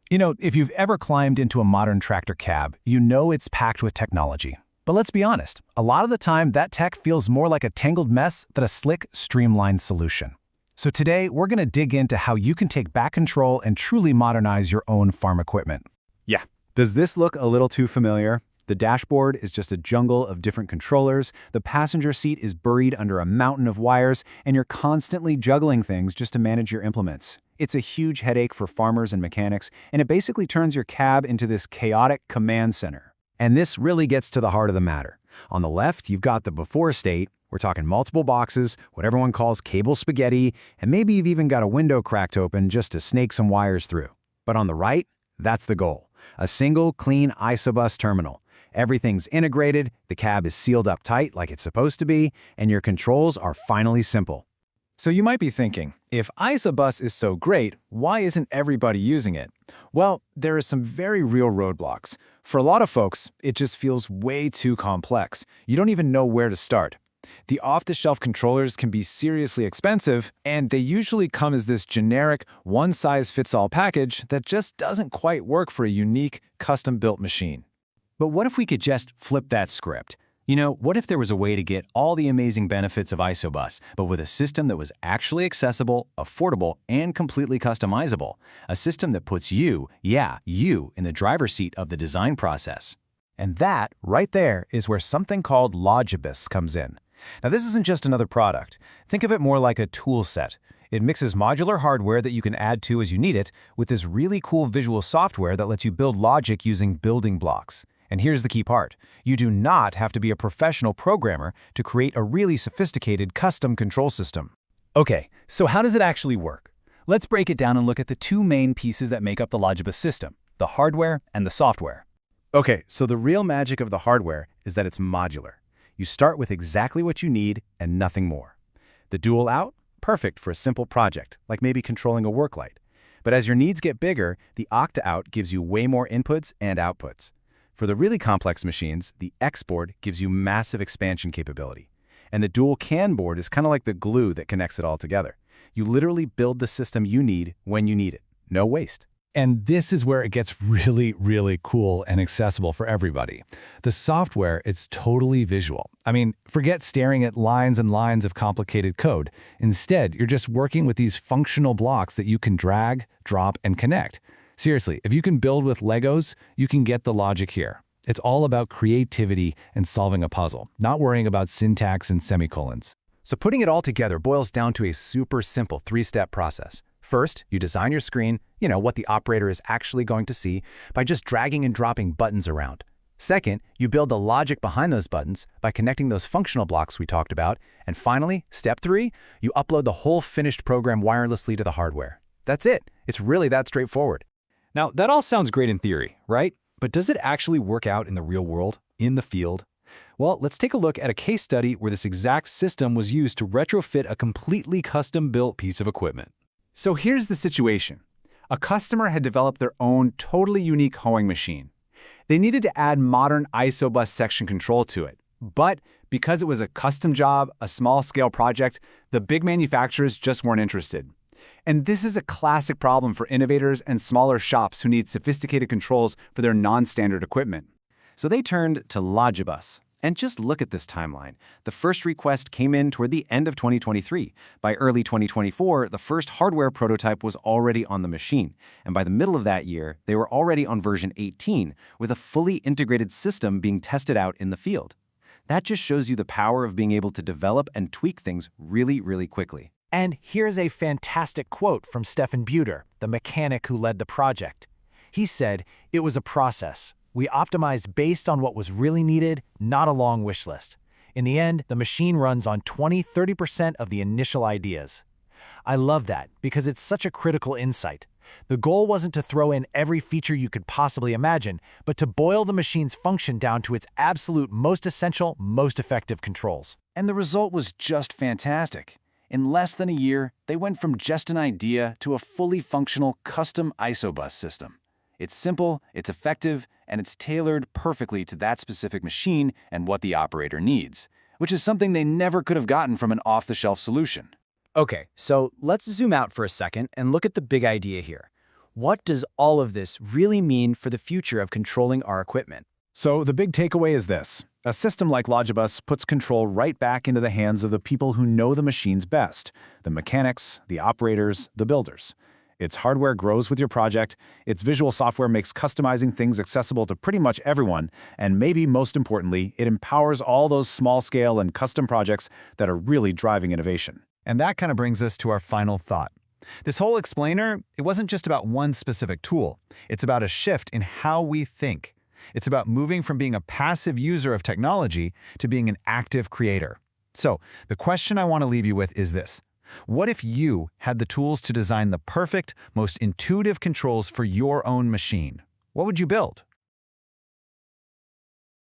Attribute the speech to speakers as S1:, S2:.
S1: You know, if you've ever climbed into a modern tractor cab, you know it's packed with technology. But let's be honest, a lot of the time that tech feels more like a tangled mess than a slick, streamlined solution. So today, we're going to dig into how you can take back control and truly modernize your own farm equipment.
S2: Yeah. Does this look a little too familiar? The dashboard is just a jungle of different controllers, the passenger seat is buried under a mountain of wires, and you're constantly juggling things just to manage your implements. It's a huge headache for farmers and mechanics, and it basically turns your cab into this chaotic command center.
S1: And this really gets to the heart of the matter. On the left, you've got the before state. We're talking multiple boxes, what everyone calls cable spaghetti, and maybe you've even got a window cracked open just to snake some wires through. But on the right, that's the goal. A single, clean ISOBUS terminal. Everything's integrated, the cab is sealed up tight like it's supposed to be, and your controls are finally simple.
S3: So you might be thinking, if ISOBUS is so great, why isn't everybody using it? Well, there are some very real roadblocks. For a lot of folks, it just feels way too complex. You don't even know where to start. The off-the-shelf controllers can be seriously expensive, and they usually come as this generic, one-size-fits-all package that just doesn't quite work for a unique, custom-built machine.
S1: But what if we could just flip that script? You know, what if there was a way to get all the amazing benefits of ISOBUS, but with a system that was actually accessible, affordable, and completely customizable? A system that puts you, you, in the driver's seat of the design process. And that, right there, is where something called ISOBUS comes in. Now, this isn't just another product. Think of it more like a tool set. It mixes modular hardware that you can add to as you need it with this really cool visual software that lets you build logic using building blocks. And here's the key part. You do not have to be a professional programmer to create a really sophisticated custom control system. Okay, so how does it actually work? Let's break it down and look at the two main pieces that make up the ISOBUS system, the hardware and the software.
S2: Okay, so the real magic of the hardware is that it's modular. You start with exactly what you need and nothing more. The dual out? Perfect for a simple project, like maybe controlling a work light. But as your needs get bigger, the octa out gives you way more inputs and outputs. For the really complex machines, the X board gives you massive expansion capability. And the dual CAN board is kind of like the glue that connects it all together. You literally build the system you need when you need it. No waste.
S1: And this is where it gets really, really cool and accessible for everybody. The software is totally visual. I mean, forget staring at lines and lines of complicated code. Instead, you're just working with these functional blocks that you can drag, drop, and connect. Seriously, if you can build with Legos, you can get the logic here. It's all about creativity and solving a puzzle, not worrying about syntax and semicolons. So putting it all together boils down to a super simple three-step process. First, you design your screen, what the operator is actually going to see, by just dragging and dropping buttons around. Second, you build the logic behind those buttons by connecting those functional blocks we talked about. And finally, step 3, you upload the whole finished program wirelessly to the hardware. That's it. It's really that straightforward.
S3: Now, that all sounds great in theory, right? But does it actually work out in the real world, in the field? Well, let's take a look at a case study where this exact system was used to retrofit a completely custom-built piece of equipment. So here's the situation. A customer had developed their own totally unique hoeing machine. They needed to add modern ISOBUS section control to it. But because it was a custom job, a small-scale project, the big manufacturers just weren't interested. And this is a classic problem for innovators and smaller shops who need sophisticated controls for their non-standard equipment.
S2: So they turned to ISOBUS. And just look at this timeline. The first request came in toward the end of 2023. By early 2024, the first hardware prototype was already on the machine. And by the middle of that year, they were already on version 18, with a fully integrated system being tested out in the field. That just shows you the power of being able to develop and tweak things really, really quickly.
S1: And here's a fantastic quote from Stefan Buter, the mechanic who led the project. He said, "It was a process. We optimized based on what was really needed, not a long wish list. In the end, the machine runs on 20–30% of the initial ideas." I love that because it's such a critical insight. The goal wasn't to throw in every feature you could possibly imagine, but to boil the machine's function down to its absolute most essential, most effective controls.
S3: And the result was just fantastic. In less than a year, they went from just an idea to a fully functional custom ISOBUS system. It's simple, it's effective, and it's tailored perfectly to that specific machine and what the operator needs, which is something they never could have gotten from an off-the-shelf solution.
S2: Okay, so let's zoom out for a second and look at the big idea here.
S4: What does all of this really mean for the future of controlling our equipment?
S2: So the big takeaway is this. A system like ISOBUS puts control right back into the hands of the people who know the machines best, the mechanics, the operators, the builders. Its hardware grows with your project, its visual software makes customizing things accessible to pretty much everyone, and maybe most importantly, it empowers all those small-scale and custom projects that are really driving innovation.
S3: And that kind of brings us to our final thought. This whole explainer, it wasn't just about one specific tool. It's about a shift in how we think. It's about moving from being a passive user of technology to being an active creator. So, the question I want to leave you with is this. What if you had the tools to design the perfect, most intuitive controls for your own machine? What would you build?